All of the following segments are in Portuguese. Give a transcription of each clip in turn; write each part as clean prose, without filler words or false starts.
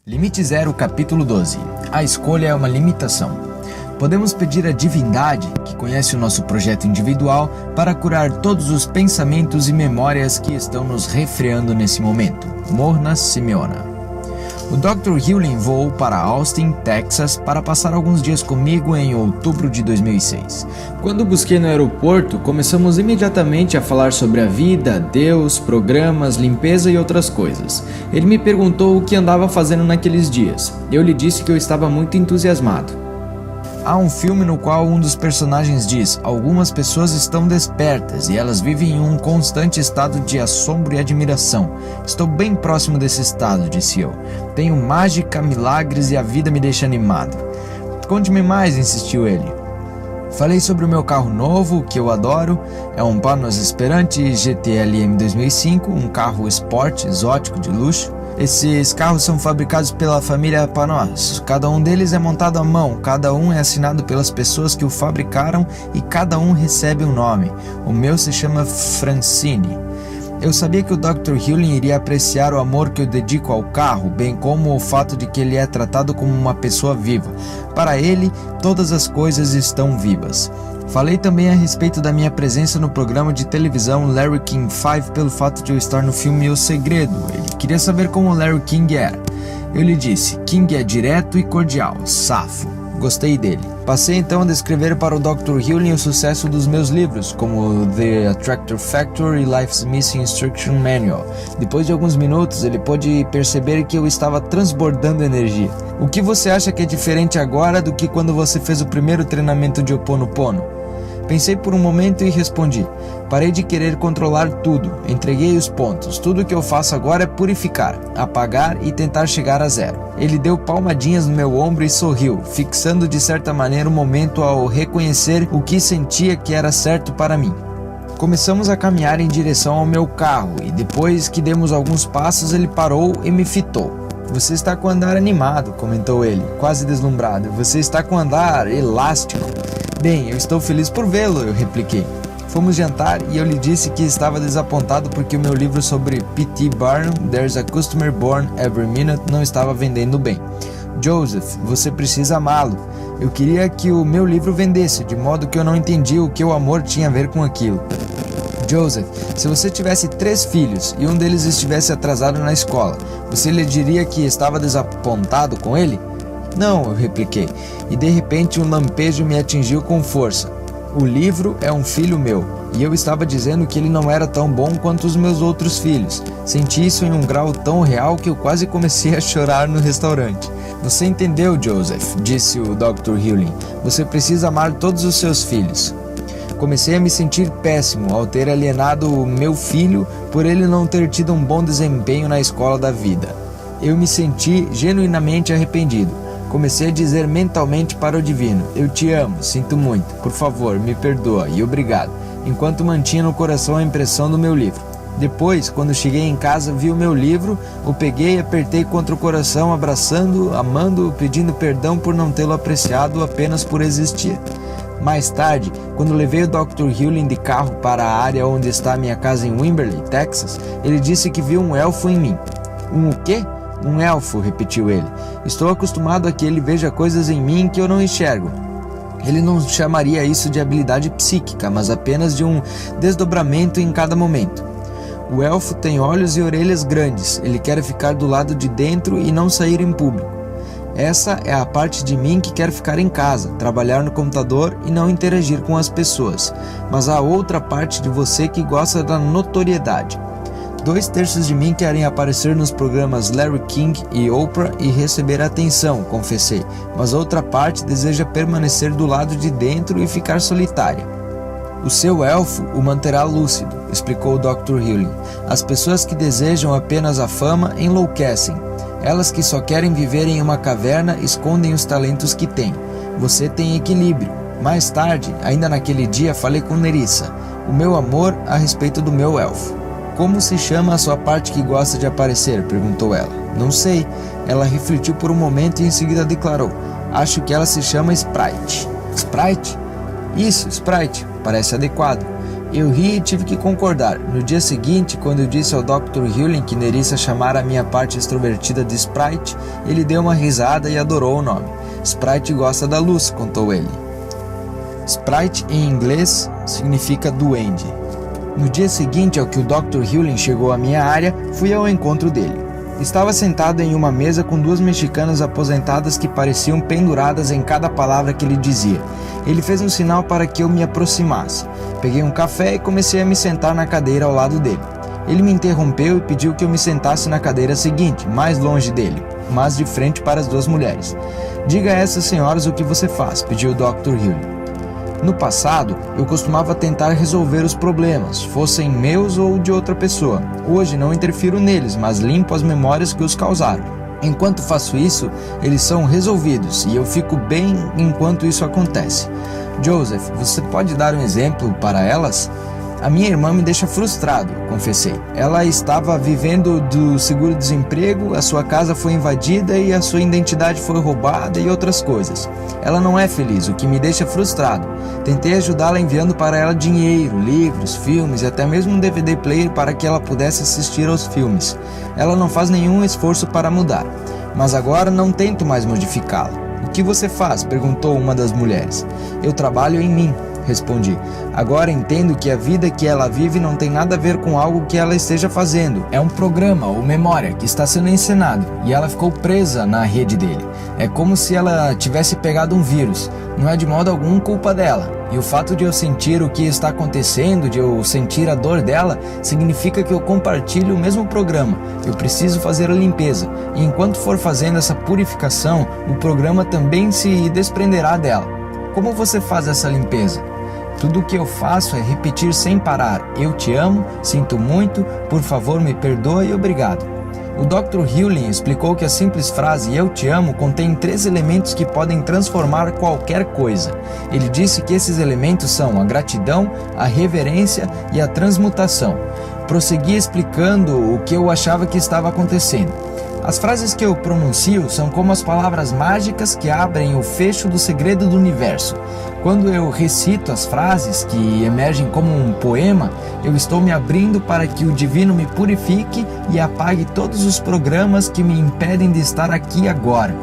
Limite Zero, capítulo 12. A escolha é uma limitação. Podemos pedir à divindade, que conhece o nosso projeto individual, para curar todos os pensamentos e memórias que estão nos refreando nesse momento. Morna Simeona. O Dr. Hewlin voou para Austin, Texas, para passar alguns dias comigo em outubro de 2006. Quando busquei no aeroporto, começamos imediatamente a falar sobre a vida, Deus, programas, limpeza e outras coisas. Ele me perguntou o que andava fazendo naqueles dias. Eu lhe disse que eu estava muito entusiasmado. Há um filme no qual um dos personagens diz: algumas pessoas estão despertas e elas vivem em um constante estado de assombro e admiração. Estou bem próximo desse estado, disse eu. Tenho mágica, milagres e a vida me deixa animado. Conte-me mais, insistiu ele. Falei sobre o meu carro novo, que eu adoro. É um Panos Esperante GT-LM 2005, um carro esporte, exótico, de luxo. Esses carros são fabricados pela família Panos. Cada um deles é montado à mão, cada um é assinado pelas pessoas que o fabricaram e cada um recebe um nome. O meu se chama Francine. Eu sabia que o Dr. Hewlin iria apreciar o amor que eu dedico ao carro, bem como o fato de que ele é tratado como uma pessoa viva. Para ele, todas as coisas estão vivas. Falei também a respeito da minha presença no programa de televisão Larry King 5 pelo fato de eu estar no filme O Segredo. Ele queria saber como Larry King era. Eu lhe disse: King é direto e cordial, safo. Gostei dele. Passei então a descrever para o Dr. Hewlin o sucesso dos meus livros, como The Attractor Factor e Life's Missing Instruction Manual. Depois de alguns minutos, ele pôde perceber que eu estava transbordando energia. O que você acha que é diferente agora do que quando você fez o primeiro treinamento de Ho Oponopono? Pensei por um momento e respondi: parei de querer controlar tudo, entreguei os pontos, tudo que eu faço agora é purificar, apagar e tentar chegar a zero. Ele deu palmadinhas no meu ombro e sorriu, fixando de certa maneira o momento ao reconhecer o que sentia que era certo para mim. Começamos a caminhar em direção ao meu carro e depois que demos alguns passos ele parou e me fitou. Você está com andar animado, comentou ele, quase deslumbrado. Você está com andar elástico. Bem, eu estou feliz por vê-lo, eu repliquei. Fomos jantar e eu lhe disse que estava desapontado porque o meu livro sobre P.T. Barnum, There's a Customer Born Every Minute, não estava vendendo bem. Joseph, você precisa amá-lo. Eu queria que o meu livro vendesse, de modo que eu não entendia o que o amor tinha a ver com aquilo. Joseph, se você tivesse 3 filhos e um deles estivesse atrasado na escola, você lhe diria que estava desapontado com ele? Não, eu repliquei, e de repente um lampejo me atingiu com força. O livro é um filho meu, e eu estava dizendo que ele não era tão bom quanto os meus outros filhos. Senti isso em um grau tão real que eu quase comecei a chorar no restaurante. Você entendeu, Joseph, disse o Dr. Hewlin. Você precisa amar todos os seus filhos. Comecei a me sentir péssimo ao ter alienado o meu filho por ele não ter tido um bom desempenho na escola da vida. Eu me senti genuinamente arrependido. Comecei a dizer mentalmente para o divino: eu te amo, sinto muito, por favor, me perdoa e obrigado, enquanto mantinha no coração a impressão do meu livro. Depois, quando cheguei em casa, vi o meu livro, o peguei e apertei contra o coração, abraçando-o, amando-o, pedindo perdão por não tê-lo apreciado apenas por existir. Mais tarde, quando levei o Dr. Hewlin de carro para a área onde está a minha casa em Wimberley, Texas, ele disse que viu um elfo em mim. Um o quê? Um elfo, repetiu ele. Estou acostumado a que ele veja coisas em mim que eu não enxergo. Ele não chamaria isso de habilidade psíquica, mas apenas de um desdobramento em cada momento. O elfo tem olhos e orelhas grandes. Ele quer ficar do lado de dentro e não sair em público. Essa é a parte de mim que quer ficar em casa, trabalhar no computador e não interagir com as pessoas. Mas há outra parte de você que gosta da notoriedade. 2/3 de mim querem aparecer nos programas Larry King e Oprah e receber atenção, confessei, mas outra parte deseja permanecer do lado de dentro e ficar solitária. O seu elfo o manterá lúcido, explicou o Dr. Hewlin. As pessoas que desejam apenas a fama enlouquecem. Elas que só querem viver em uma caverna escondem os talentos que têm. Você tem equilíbrio. Mais tarde, ainda naquele dia, falei com Nerissa, o meu amor a respeito do meu elfo. Como se chama a sua parte que gosta de aparecer? Perguntou ela. Não sei. Ela refletiu por um momento e em seguida declarou: acho que ela se chama Sprite. Sprite? Isso, Sprite. Parece adequado. Eu ri e tive que concordar. No dia seguinte, quando eu disse ao Dr. Hewlin que Nerissa chamara a minha parte extrovertida de Sprite, ele deu uma risada e adorou o nome. Sprite gosta da luz, contou ele. Sprite, em inglês, significa duende. No dia seguinte ao que o Dr. Hewlin chegou à minha área, fui ao encontro dele. Estava sentado em uma mesa com duas mexicanas aposentadas que pareciam penduradas em cada palavra que ele dizia. Ele fez um sinal para que eu me aproximasse. Peguei um café e comecei a me sentar na cadeira ao lado dele. Ele me interrompeu e pediu que eu me sentasse na cadeira seguinte, mais longe dele, mas de frente para as duas mulheres. Diga a essas senhoras o que você faz, pediu o Dr. Hewlin. No passado, eu costumava tentar resolver os problemas, fossem meus ou de outra pessoa. Hoje não interfiro neles, mas limpo as memórias que os causaram. Enquanto faço isso, eles são resolvidos e eu fico bem enquanto isso acontece. Joseph, você pode dar um exemplo para elas? A minha irmã me deixa frustrado, confessei. Ela estava vivendo do seguro-desemprego, a sua casa foi invadida e a sua identidade foi roubada e outras coisas. Ela não é feliz, o que me deixa frustrado. Tentei ajudá-la enviando para ela dinheiro, livros, filmes e até mesmo um DVD player para que ela pudesse assistir aos filmes. Ela não faz nenhum esforço para mudar, mas agora não tento mais modificá-la. O que você faz? Perguntou uma das mulheres. Eu trabalho em mim, respondi. Agora entendo que a vida que ela vive não tem nada a ver com algo que ela esteja fazendo. É um programa ou memória que está sendo encenado e ela ficou presa na rede dele. É como se ela tivesse pegado um vírus. Não é de modo algum culpa dela. E o fato de eu sentir o que está acontecendo, de eu sentir a dor dela, significa que eu compartilho o mesmo programa. Eu preciso fazer a limpeza. E enquanto for fazendo essa purificação, o programa também se desprenderá dela. Como você faz essa limpeza? Tudo o que eu faço é repetir sem parar. Eu te amo, sinto muito, por favor me perdoe e obrigado. O Dr. Hewlin explicou que a simples frase "eu te amo" contém 3 elementos que podem transformar qualquer coisa. Ele disse que esses elementos são a gratidão, a reverência e a transmutação. Prossegui explicando o que eu achava que estava acontecendo. As frases que eu pronuncio são como as palavras mágicas que abrem o fecho do segredo do universo. Quando eu recito as frases que emergem como um poema, eu estou me abrindo para que o divino me purifique e apague todos os programas que me impedem de estar aqui agora.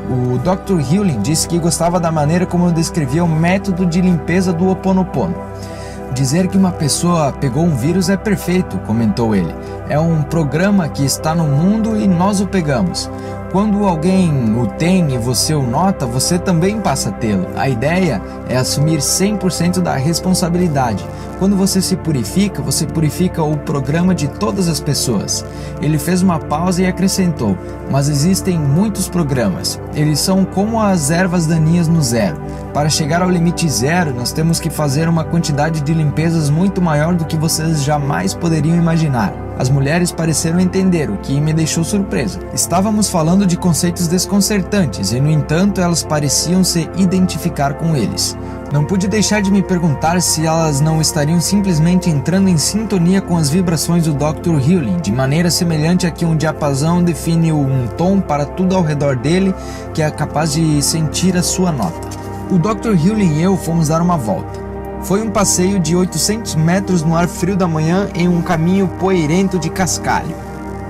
O Dr. Hewlin disse que gostava da maneira como eu descrevia o método de limpeza do Ho Oponopono. Dizer que uma pessoa pegou um vírus é perfeito, comentou ele. É um programa que está no mundo e nós o pegamos. Quando alguém o tem e você o nota, você também passa a tê-lo. A ideia é assumir 100% da responsabilidade. Quando você purifica o programa de todas as pessoas. Ele fez uma pausa e acrescentou, mas existem muitos programas. Eles são como as ervas daninhas no zero. Para chegar ao limite zero, nós temos que fazer uma quantidade de limpezas muito maior do que vocês jamais poderiam imaginar. As mulheres pareceram entender, o que me deixou surpresa. Estávamos falando de conceitos desconcertantes e, no entanto, elas pareciam se identificar com eles. Não pude deixar de me perguntar se elas não estariam simplesmente entrando em sintonia com as vibrações do Dr. Hewlin, de maneira semelhante a que um diapasão define um tom para tudo ao redor dele, que é capaz de sentir a sua nota. O Dr. Hewlin e eu fomos dar uma volta. Foi um passeio de 800 metros no ar frio da manhã em um caminho poeirento de cascalho.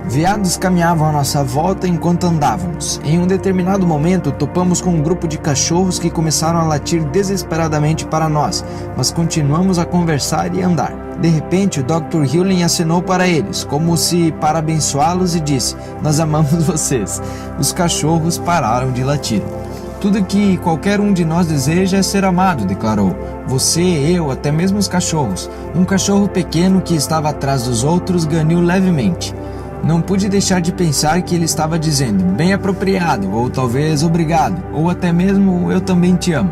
Veados caminhavam à nossa volta enquanto andávamos. Em um determinado momento, topamos com um grupo de cachorros que começaram a latir desesperadamente para nós, mas continuamos a conversar e andar. De repente, o Dr. Hewlin acenou para eles, como se para abençoá-los, e disse: "Nós amamos vocês." Os cachorros pararam de latir. "Tudo que qualquer um de nós deseja é ser amado", declarou. "Você, eu, até mesmo os cachorros." Um cachorro pequeno que estava atrás dos outros ganiu levemente. Não pude deixar de pensar que ele estava dizendo "bem apropriado", ou talvez "obrigado", ou até mesmo "eu também te amo".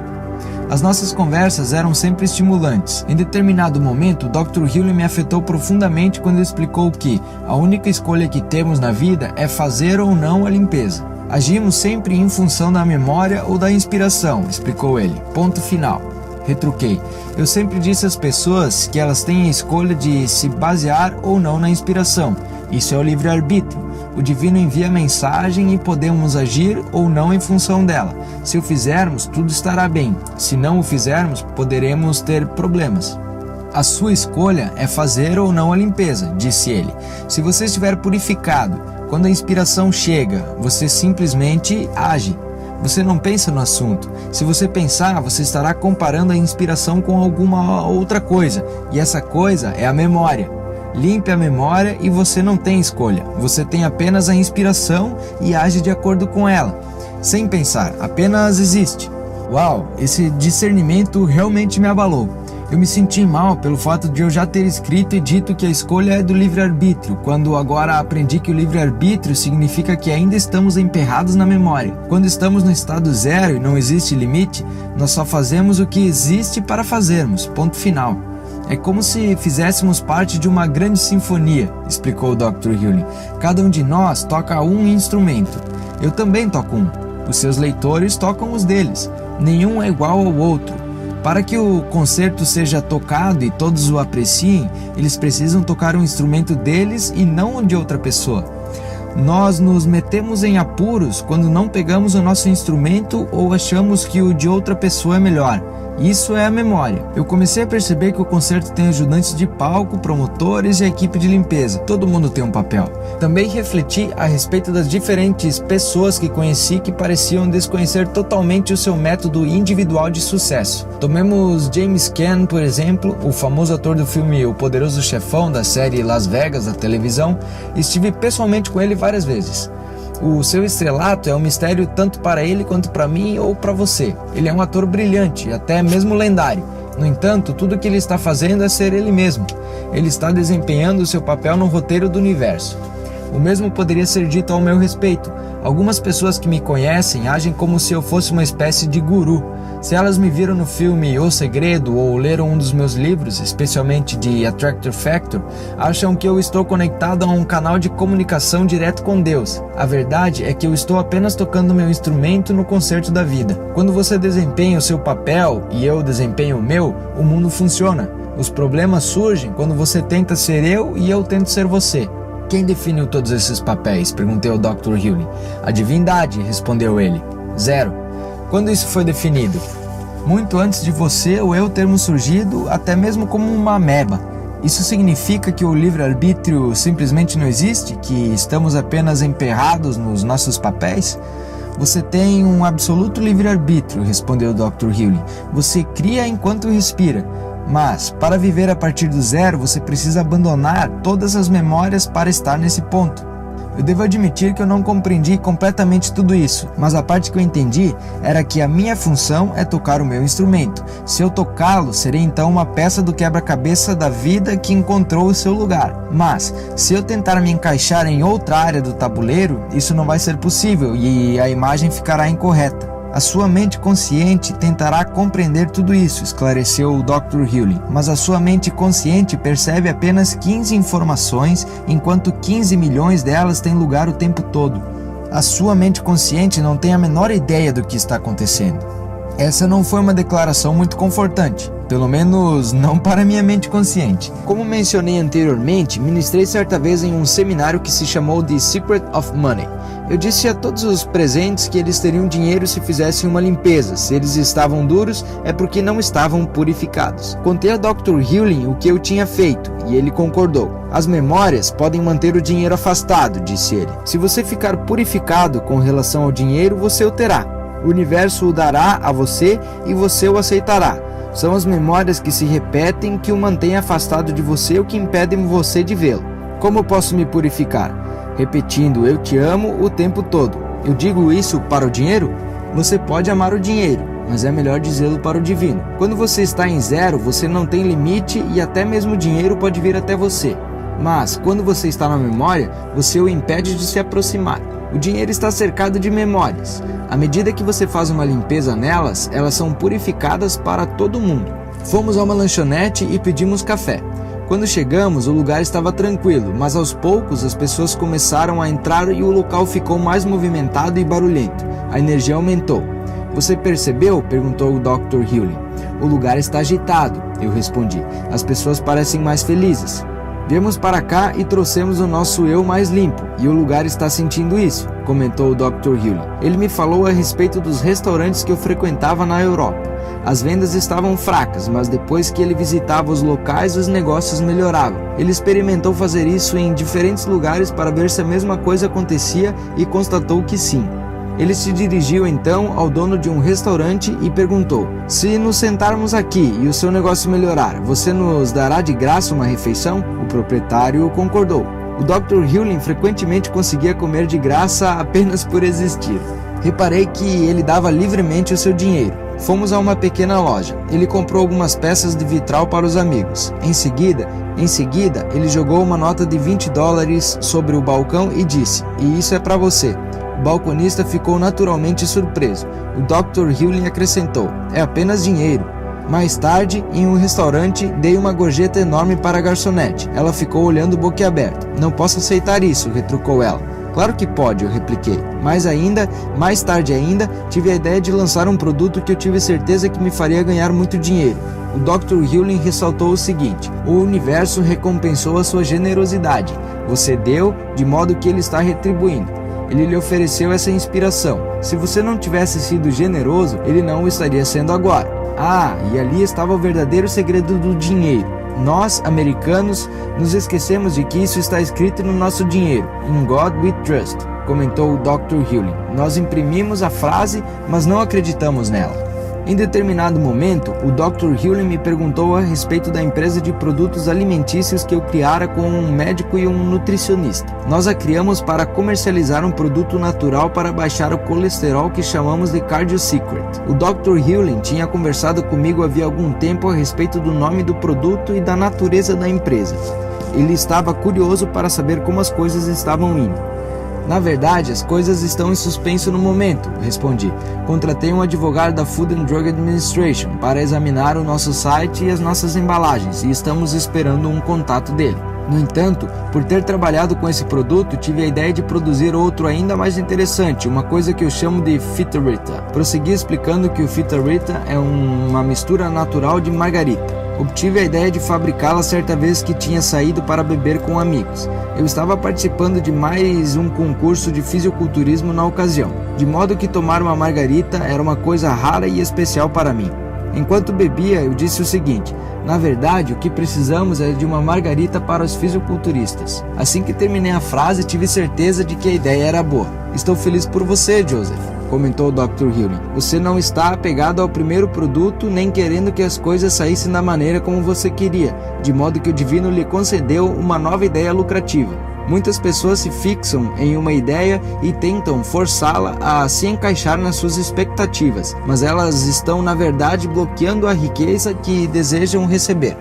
As nossas conversas eram sempre estimulantes. Em determinado momento, o Dr. Hewlin me afetou profundamente quando explicou que a única escolha que temos na vida é fazer ou não a limpeza. Agimos sempre em função da memória ou da inspiração, explicou ele. Ponto final. Retruquei. Eu sempre disse às pessoas que elas têm a escolha de se basear ou não na inspiração. Isso é o livre-arbítrio. O divino envia a mensagem e podemos agir ou não em função dela. Se o fizermos, tudo estará bem. Se não o fizermos, poderemos ter problemas. A sua escolha é fazer ou não a limpeza, disse ele. Se você estiver purificado, quando a inspiração chega, você simplesmente age. Você não pensa no assunto. Se você pensar, você estará comparando a inspiração com alguma outra coisa, e essa coisa é a memória. Limpe a memória e você não tem escolha. Você tem apenas a inspiração e age de acordo com ela. Sem pensar, apenas existe. Uau, esse discernimento realmente me abalou. Eu me senti mal pelo fato de eu já ter escrito e dito que a escolha é do livre-arbítrio, quando agora aprendi que o livre-arbítrio significa que ainda estamos emperrados na memória. Quando estamos no estado zero e não existe limite, nós só fazemos o que existe para fazermos, ponto final. É como se fizéssemos parte de uma grande sinfonia, explicou o Dr. Hewley. Cada um de nós toca um instrumento. Eu também toco um. Os seus leitores tocam os deles. Nenhum é igual ao outro. Para que o concerto seja tocado e todos o apreciem, eles precisam tocar um instrumento deles e não de outra pessoa. Nós nos metemos em apuros quando não pegamos o nosso instrumento ou achamos que o de outra pessoa é melhor. Isso é a memória. Eu comecei a perceber que o concerto tem ajudantes de palco, promotores e a equipe de limpeza. Todo mundo tem um papel. Também refleti a respeito das diferentes pessoas que conheci que pareciam desconhecer totalmente o seu método individual de sucesso. Tomemos James Caan, por exemplo, o famoso ator do filme O Poderoso Chefão da série Las Vegas da televisão. Estive pessoalmente com ele várias vezes. O seu estrelato é um mistério tanto para ele quanto para mim ou para você. Ele é um ator brilhante, até mesmo lendário. No entanto, tudo o que ele está fazendo é ser ele mesmo. Ele está desempenhando o seu papel no roteiro do universo. O mesmo poderia ser dito ao meu respeito. Algumas pessoas que me conhecem agem como se eu fosse uma espécie de guru. Se elas me viram no filme O Segredo ou leram um dos meus livros, especialmente de Attractor Factor, acham que eu estou conectado a um canal de comunicação direto com Deus. A verdade é que eu estou apenas tocando meu instrumento no concerto da vida. Quando você desempenha o seu papel e eu desempenho o meu, o mundo funciona. Os problemas surgem quando você tenta ser eu e eu tento ser você. Quem definiu todos esses papéis? Perguntei ao Dr. Hewley. A divindade, respondeu ele. 0. Quando isso foi definido? Muito antes de você ou eu termos surgido, até mesmo como uma ameba. Isso significa que o livre-arbítrio simplesmente não existe? Que estamos apenas emperrados nos nossos papéis? Você tem um absoluto livre-arbítrio, respondeu o Dr. Hewley. Você cria enquanto respira. Mas, para viver a partir do zero, você precisa abandonar todas as memórias para estar nesse ponto. Eu devo admitir que eu não compreendi completamente tudo isso, mas a parte que eu entendi era que a minha função é tocar o meu instrumento. Se eu tocá-lo, serei então uma peça do quebra-cabeça da vida que encontrou o seu lugar. Mas, se eu tentar me encaixar em outra área do tabuleiro, isso não vai ser possível e a imagem ficará incorreta. A sua mente consciente tentará compreender tudo isso, esclareceu o Dr. Hewley, mas a sua mente consciente percebe apenas 15 informações, enquanto 15 milhões delas têm lugar o tempo todo. A sua mente consciente não tem a menor ideia do que está acontecendo. Essa não foi uma declaração muito confortante, pelo menos não para minha mente consciente. Como mencionei anteriormente, ministrei certa vez em um seminário que se chamou The Secret of Money. Eu disse a todos os presentes que eles teriam dinheiro se fizessem uma limpeza. Se eles estavam duros, é porque não estavam purificados. Contei a Dr. Hewley o que eu tinha feito, e ele concordou. As memórias podem manter o dinheiro afastado, disse ele. Se você ficar purificado com relação ao dinheiro, você o terá. O universo o dará a você e você o aceitará. São as memórias que se repetem que o mantêm afastado de você ou que impedem você de vê-lo. Como posso me purificar? Repetindo eu te amo o tempo todo. Eu digo isso para o dinheiro? Você pode amar o dinheiro, mas é melhor dizê-lo para o divino. Quando você está em zero, você não tem limite e até mesmo o dinheiro pode vir até você. Mas, quando você está na memória, você o impede de se aproximar. O dinheiro está cercado de memórias. À medida que você faz uma limpeza nelas, elas são purificadas para todo mundo. Fomos a uma lanchonete e pedimos café. Quando chegamos, o lugar estava tranquilo, mas aos poucos as pessoas começaram a entrar e o local ficou mais movimentado e barulhento. A energia aumentou. Você percebeu? Perguntou o Dr. Hewley. O lugar está agitado, eu respondi. As pessoas parecem mais felizes. Viemos para cá e trouxemos o nosso eu mais limpo, e o lugar está sentindo isso, comentou o Dr. Hewlin. Ele me falou a respeito dos restaurantes que eu frequentava na Europa. As vendas estavam fracas, mas depois que ele visitava os locais, os negócios melhoravam. Ele experimentou fazer isso em diferentes lugares para ver se a mesma coisa acontecia e constatou que sim. Ele se dirigiu então ao dono de um restaurante e perguntou: se nos sentarmos aqui e o seu negócio melhorar, você nos dará de graça uma refeição? O proprietário concordou. O Dr. Hewlin frequentemente conseguia comer de graça apenas por existir. Reparei que ele dava livremente o seu dinheiro. Fomos a uma pequena loja. Ele comprou algumas peças de vitral para os amigos. Em seguida, ele jogou uma nota de $20 sobre o balcão e disse: e isso é para você. O balconista ficou naturalmente surpreso. O Dr. Hewlin acrescentou: é apenas dinheiro. Mais tarde, em um restaurante, dei uma gorjeta enorme para a garçonete. Ela ficou olhando boquiaberta. Não posso aceitar isso, retrucou ela. Claro que pode, eu repliquei. Mais tarde ainda, tive a ideia de lançar um produto que eu tive certeza que me faria ganhar muito dinheiro. O Dr. Hewlin ressaltou o seguinte: o universo recompensou a sua generosidade. Você deu, de modo que ele está retribuindo. Ele lhe ofereceu essa inspiração. Se você não tivesse sido generoso, ele não o estaria sendo agora. E ali estava o verdadeiro segredo do dinheiro. Nós, americanos, nos esquecemos de que isso está escrito no nosso dinheiro. In God we trust, comentou o Dr. Hewlin. Nós imprimimos a frase, mas não acreditamos nela. Em determinado momento, o Dr. Hewlin me perguntou a respeito da empresa de produtos alimentícios que eu criara com um médico e um nutricionista. Nós a criamos para comercializar um produto natural para baixar o colesterol que chamamos de Cardio Secret. O Dr. Hewlin tinha conversado comigo havia algum tempo a respeito do nome do produto e da natureza da empresa. Ele estava curioso para saber como as coisas estavam indo. Na verdade, as coisas estão em suspenso no momento, respondi. Contratei um advogado da Food and Drug Administration para examinar o nosso site e as nossas embalagens e estamos esperando um contato dele. No entanto, por ter trabalhado com esse produto, tive a ideia de produzir outro ainda mais interessante, uma coisa que eu chamo de Fita-Rita. Prossegui explicando que o Fita-Rita é uma mistura natural de margarita. Obtive a ideia de fabricá-la certa vez que tinha saído para beber com amigos. Eu estava participando de mais um concurso de fisiculturismo na ocasião, de modo que tomar uma margarita era uma coisa rara e especial para mim. Enquanto bebia, eu disse o seguinte: na verdade, o que precisamos é de uma margarita para os fisiculturistas. Assim que terminei a frase, tive certeza de que a ideia era boa. Estou feliz por você, Joseph, comentou o Dr. Hewlin. Você não está apegado ao primeiro produto, nem querendo que as coisas saíssem da maneira como você queria, de modo que o divino lhe concedeu uma nova ideia lucrativa. Muitas pessoas se fixam em uma ideia e tentam forçá-la a se encaixar nas suas expectativas, mas elas estão, na verdade, bloqueando a riqueza que desejam receber.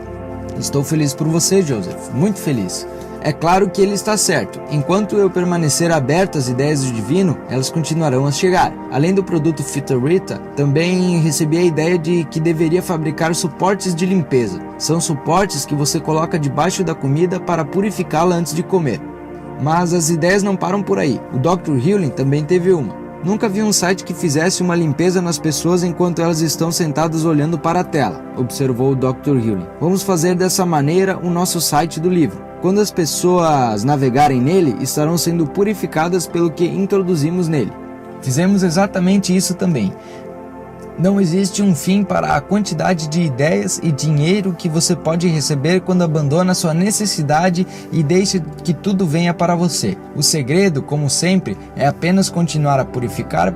Estou feliz por você, Joseph, muito feliz. É claro que ele está certo. Enquanto eu permanecer aberto às ideias do divino, elas continuarão a chegar. Além do produto Fita-Rita, também recebi a ideia de que deveria fabricar suportes de limpeza. São suportes que você coloca debaixo da comida para purificá-la antes de comer. Mas as ideias não param por aí. O Dr. Hewlin também teve uma. Nunca vi um site que fizesse uma limpeza nas pessoas enquanto elas estão sentadas olhando para a tela, observou o Dr. Hewlin. Vamos fazer dessa maneira o nosso site do livro. Quando as pessoas navegarem nele, estarão sendo purificadas pelo que introduzimos nele. Fizemos exatamente isso também. Não existe um fim para a quantidade de ideias e dinheiro que você pode receber quando abandona sua necessidade e deixa que tudo venha para você. O segredo, como sempre, é apenas continuar a purificar.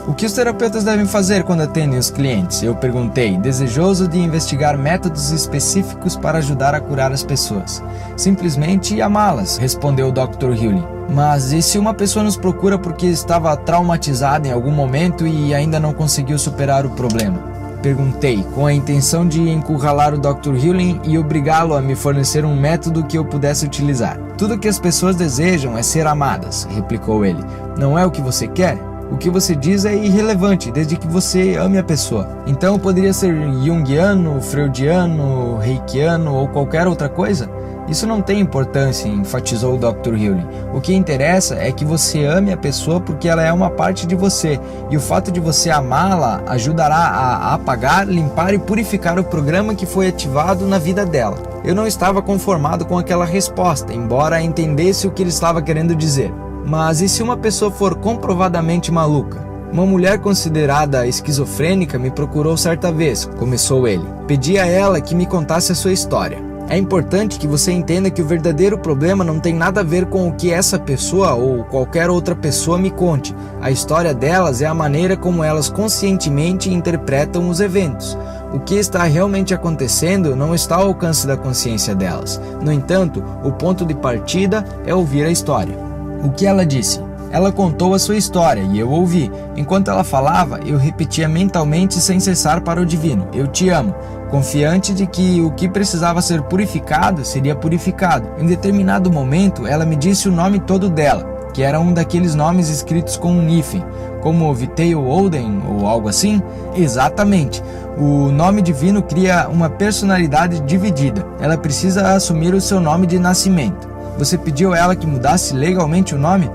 O que os terapeutas devem fazer quando atendem os clientes? Eu perguntei, desejoso de investigar métodos específicos para ajudar a curar as pessoas. Simplesmente amá-las, respondeu o Dr. Hewlin. Mas e se uma pessoa nos procura porque estava traumatizada em algum momento e ainda não conseguiu superar o problema? Perguntei, com a intenção de encurralar o Dr. Hewlin e obrigá-lo a me fornecer um método que eu pudesse utilizar. Tudo que as pessoas desejam é ser amadas, replicou ele. Não é o que você quer? O que você diz é irrelevante, desde que você ame a pessoa. Então poderia ser junguiano, freudiano, reikiano ou qualquer outra coisa? Isso não tem importância, enfatizou o Dr. Hewley. O que interessa é que você ame a pessoa porque ela é uma parte de você, e o fato de você amá-la ajudará a apagar, limpar e purificar o programa que foi ativado na vida dela. Eu não estava conformado com aquela resposta, embora entendesse o que ele estava querendo dizer. Mas e se uma pessoa for comprovadamente maluca? Uma mulher considerada esquizofrênica me procurou certa vez, começou ele. Pedi a ela que me contasse a sua história. É importante que você entenda que o verdadeiro problema não tem nada a ver com o que essa pessoa ou qualquer outra pessoa me conte. A história delas é a maneira como elas conscientemente interpretam os eventos. O que está realmente acontecendo não está ao alcance da consciência delas. No entanto, o ponto de partida é ouvir a história. O que ela disse? Ela contou a sua história e eu ouvi. Enquanto ela falava, eu repetia mentalmente sem cessar para o divino: eu te amo, confiante de que o que precisava ser purificado seria purificado. Em determinado momento, ela me disse o nome todo dela, que era um daqueles nomes escritos com um hífen, como Vitael Oden ou algo assim. Exatamente. O nome divino cria uma personalidade dividida. Ela precisa assumir o seu nome de nascimento. Você pediu a ela que mudasse legalmente o nome?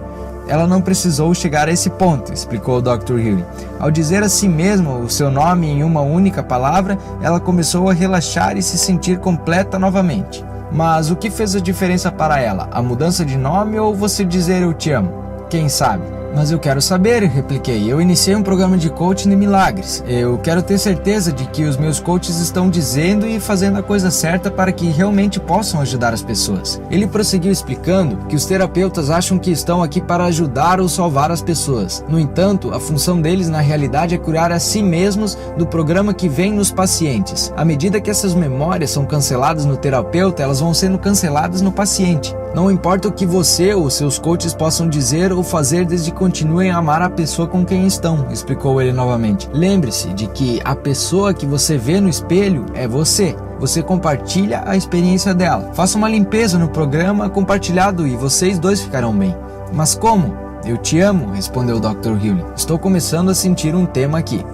Ela não precisou chegar a esse ponto, explicou o Dr. Hewley. Ao dizer a si mesma o seu nome em uma única palavra, ela começou a relaxar e se sentir completa novamente. Mas o que fez a diferença para ela? A mudança de nome ou você dizer eu te amo? Quem sabe? Mas eu quero saber, repliquei. Eu iniciei um programa de coaching de milagres. Eu quero ter certeza de que os meus coaches estão dizendo e fazendo a coisa certa para que realmente possam ajudar as pessoas. Ele prosseguiu explicando que os terapeutas acham que estão aqui para ajudar ou salvar as pessoas. No entanto, a função deles na realidade é curar a si mesmos do programa que vem nos pacientes. À medida que essas memórias são canceladas no terapeuta, elas vão sendo canceladas no paciente. Não importa o que você ou seus coaches possam dizer ou fazer desde que continuem a amar a pessoa com quem estão, explicou ele novamente. Lembre-se de que a pessoa que você vê no espelho é você. Você compartilha a experiência dela. Faça uma limpeza no programa compartilhado e vocês dois ficarão bem. Mas como? Eu te amo, respondeu o Dr. Hewley. Estou começando a sentir um tema aqui.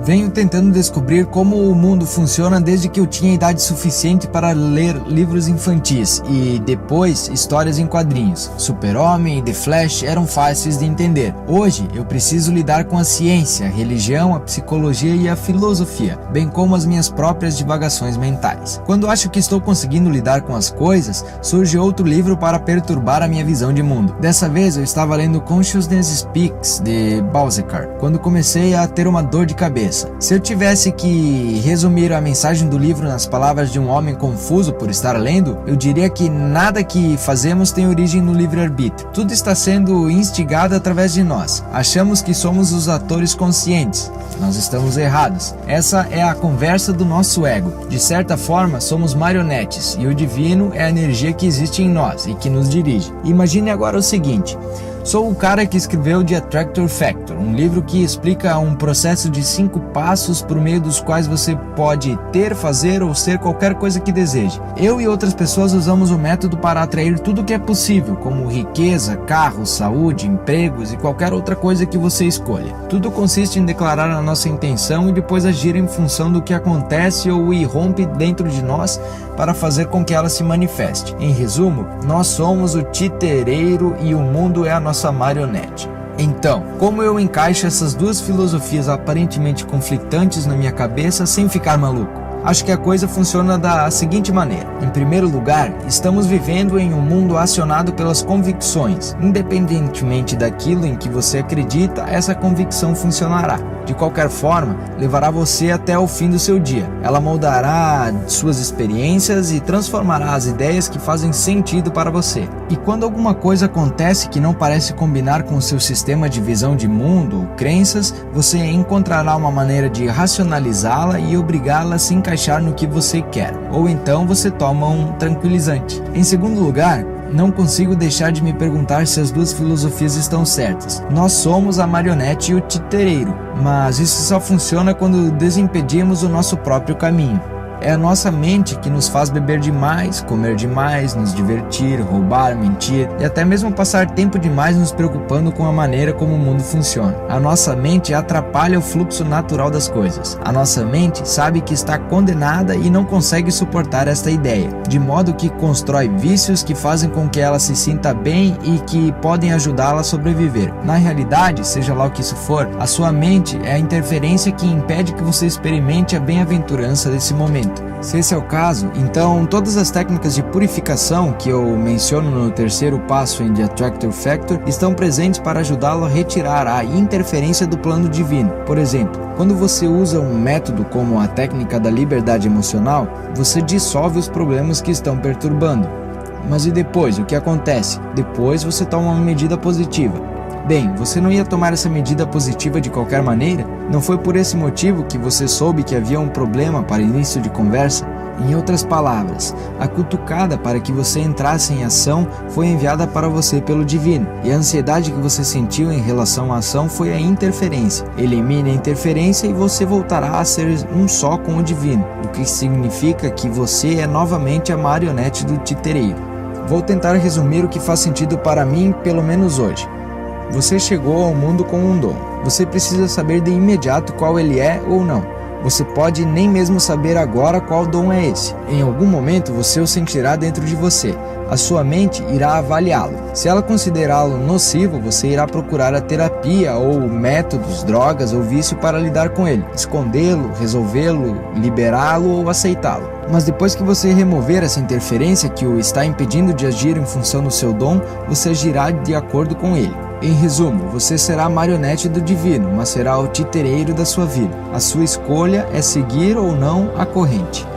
Venho tentando descobrir como o mundo funciona desde que eu tinha idade suficiente para ler livros infantis e depois histórias em quadrinhos. Super-Homem e The Flash eram fáceis de entender. Hoje eu preciso lidar com a ciência, a religião, a psicologia e a filosofia, bem como as minhas próprias divagações mentais. Quando acho que estou conseguindo lidar com as coisas, surge outro livro para perturbar a minha visão de mundo. Dessa vez eu estava lendo Consciousness Speaks, de Balzac, quando comecei a ter uma dor de cabeça. Se eu tivesse que resumir a mensagem do livro nas palavras de um homem confuso por estar lendo, eu diria que nada que fazemos tem origem no livre-arbítrio. Tudo está sendo instigado através de nós. Achamos que somos os atores conscientes. Nós estamos errados. Essa é a conversa do nosso ego. De certa forma, somos marionetes e o divino é a energia que existe em nós e que nos dirige. Imagine agora o seguinte: sou o cara que escreveu The Attractor Factor, um livro que explica um processo de 5 passos por meio dos quais você pode ter, fazer ou ser qualquer coisa que deseje. Eu e outras pessoas usamos o método para atrair tudo o que é possível, como riqueza, carros, saúde, empregos e qualquer outra coisa que você escolha. Tudo consiste em declarar a nossa intenção e depois agir em função do que acontece ou irrompe dentro de nós para fazer com que ela se manifeste. Em resumo, nós somos o titereiro e o mundo é a nossa marionete. Então, como eu encaixo essas duas filosofias aparentemente conflitantes na minha cabeça sem ficar maluco? Acho que a coisa funciona da seguinte maneira. Em primeiro lugar, estamos vivendo em um mundo acionado pelas convicções. Independentemente daquilo em que você acredita, essa convicção funcionará. De qualquer forma, levará você até o fim do seu dia. Ela moldará suas experiências e transformará as ideias que fazem sentido para você. E quando alguma coisa acontece que não parece combinar com o seu sistema de visão de mundo ou crenças, você encontrará uma maneira de racionalizá-la e obrigá-la a se encaixar no que você quer. Ou então você toma um tranquilizante. Em segundo lugar, não consigo deixar de me perguntar se as duas filosofias estão certas. Nós somos a marionete e o titereiro, mas isso só funciona quando desimpedimos o nosso próprio caminho. É a nossa mente que nos faz beber demais, comer demais, nos divertir, roubar, mentir e até mesmo passar tempo demais nos preocupando com a maneira como o mundo funciona. A nossa mente atrapalha o fluxo natural das coisas. A nossa mente sabe que está condenada e não consegue suportar esta ideia, de modo que constrói vícios que fazem com que ela se sinta bem e que podem ajudá-la a sobreviver. Na realidade, seja lá o que isso for, a sua mente é a interferência que impede que você experimente a bem-aventurança desse momento. Se esse é o caso, então todas as técnicas de purificação que eu menciono no terceiro passo em The Attractor Factor estão presentes para ajudá-lo a retirar a interferência do plano divino. Por exemplo, quando você usa um método como a técnica da liberdade emocional, você dissolve os problemas que estão perturbando. Mas e depois? O que acontece? Depois você toma uma medida positiva. Bem, você não ia tomar essa medida positiva de qualquer maneira? Não foi por esse motivo que você soube que havia um problema para início de conversa? Em outras palavras, a cutucada para que você entrasse em ação foi enviada para você pelo divino, e a ansiedade que você sentiu em relação à ação foi a interferência. Elimine a interferência e você voltará a ser um só com o divino, o que significa que você é novamente a marionete do titereiro. Vou tentar resumir o que faz sentido para mim, pelo menos hoje. Você chegou ao mundo com um dom. Você precisa saber de imediato qual ele é ou não. Você pode nem mesmo saber agora qual dom é esse. Em algum momento você o sentirá dentro de você. A sua mente irá avaliá-lo. Se ela considerá-lo nocivo, você irá procurar a terapia ou métodos, drogas ou vício para lidar com ele, escondê-lo, resolvê-lo, liberá-lo ou aceitá-lo. Mas depois que você remover essa interferência que o está impedindo de agir em função do seu dom, você agirá de acordo com ele. Em resumo, você será a marionete do divino, mas será o titereiro da sua vida. A sua escolha é seguir ou não a corrente.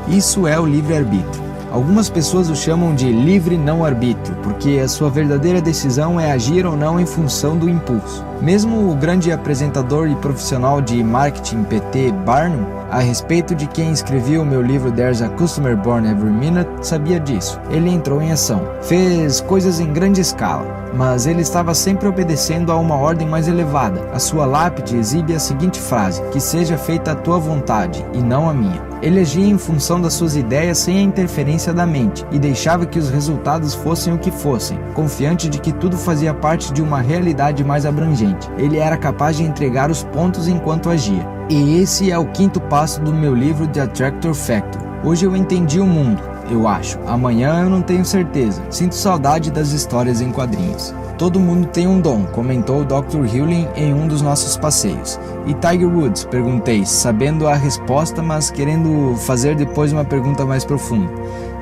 Isso é o livre-arbítrio. Algumas pessoas o chamam de livre não-arbítrio, porque a sua verdadeira decisão é agir ou não em função do impulso. Mesmo o grande apresentador e profissional de marketing P.T. Barnum, a respeito de quem escreveu o meu livro There's a Customer Born Every Minute, sabia disso. Ele entrou em ação, fez coisas em grande escala, mas ele estava sempre obedecendo a uma ordem mais elevada. A sua lápide exibe a seguinte frase: que seja feita a tua vontade e não a minha. Ele agia em função das suas ideias sem a interferência da mente e deixava que os resultados fossem o que fossem, confiante de que tudo fazia parte de uma realidade mais abrangente. Ele era capaz de entregar os pontos enquanto agia. E esse é o quinto passo do meu livro The Attractor Factor. Hoje eu entendi o mundo, eu acho. Amanhã eu não tenho certeza. Sinto saudade das histórias em quadrinhos. Todo mundo tem um dom, comentou o Dr. Hewlin em um dos nossos passeios. E Tiger Woods? Perguntei, sabendo a resposta, mas querendo fazer depois uma pergunta mais profunda.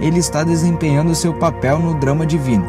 Ele está desempenhando seu papel no drama divino.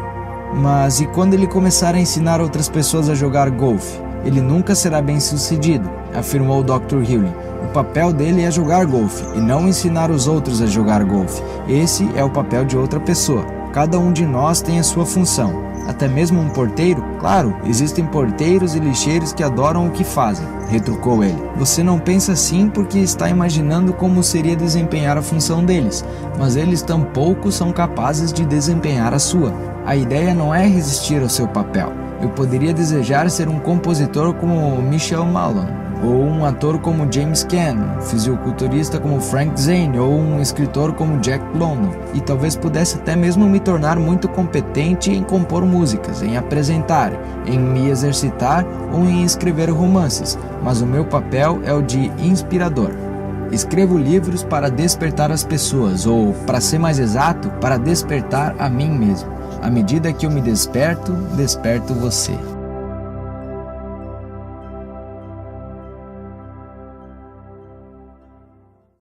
Mas e quando ele começar a ensinar outras pessoas a jogar golfe? Ele nunca será bem sucedido, afirmou o Dr. Hewlin. O papel dele é jogar golfe e não ensinar os outros a jogar golfe. Esse é o papel de outra pessoa. Cada um de nós tem a sua função. Até mesmo um porteiro? Claro, existem porteiros e lixeiros que adoram o que fazem, retrucou ele. Você não pensa assim porque está imaginando como seria desempenhar a função deles, mas eles tampouco são capazes de desempenhar a sua. A ideia não é resistir ao seu papel. Eu poderia desejar ser um compositor como Michel Malon, ou um ator como James Caan, um fisiculturista como Frank Zane, ou um escritor como Jack London, e talvez pudesse até mesmo me tornar muito competente em compor músicas, em apresentar, em me exercitar ou em escrever romances, mas o meu papel é o de inspirador. Escrevo livros para despertar as pessoas, ou, para ser mais exato, para despertar a mim mesmo. À medida que eu me desperto, desperto você.